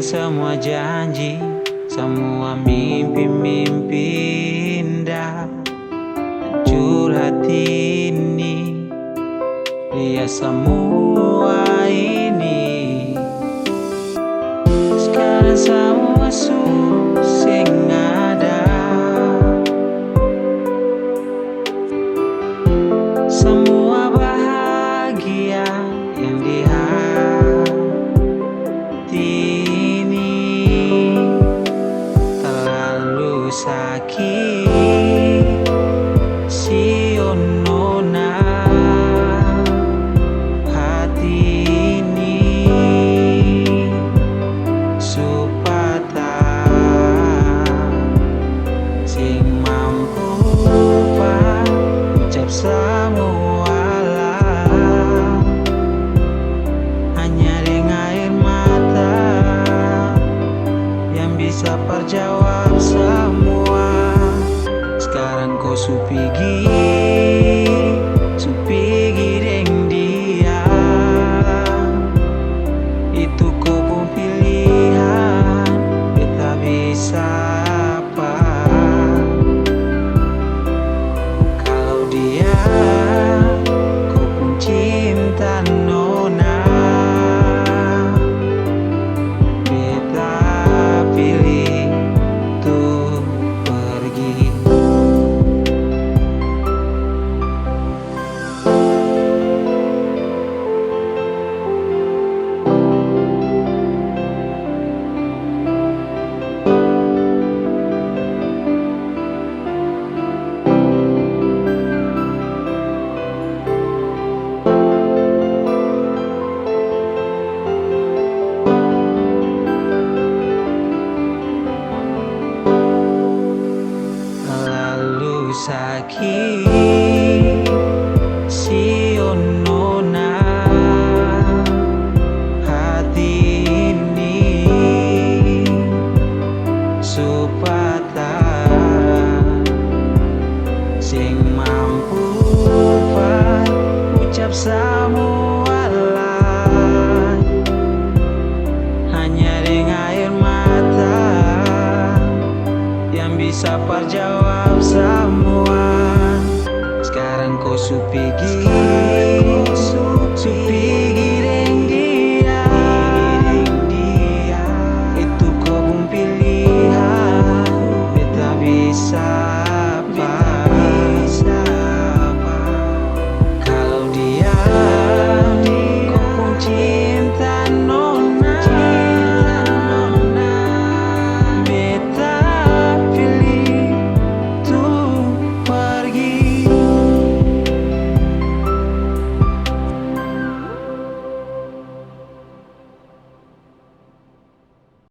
semua janji, semua mimpi-mimpi indah. Hancur hati ini, dia semua ini. Sekarang semua sing ada, semua bahagia yang di hati ini terlalu sakit. Si nona hati ini supata sing mampu pak ucap semua lah, hanya dengan air mata yang bisa perjawab semua. Sekarang kau supigi deng dia, itu kau pun pilihan, kita bisa apa kalau dia kau pun cinta nona, kita pilih tuh pergi. Sakit si nona hati ini supata sing mampu pak ucap semua lah, hanya dengan air mata yang bisa perjawab semua. Sekarang kau supigi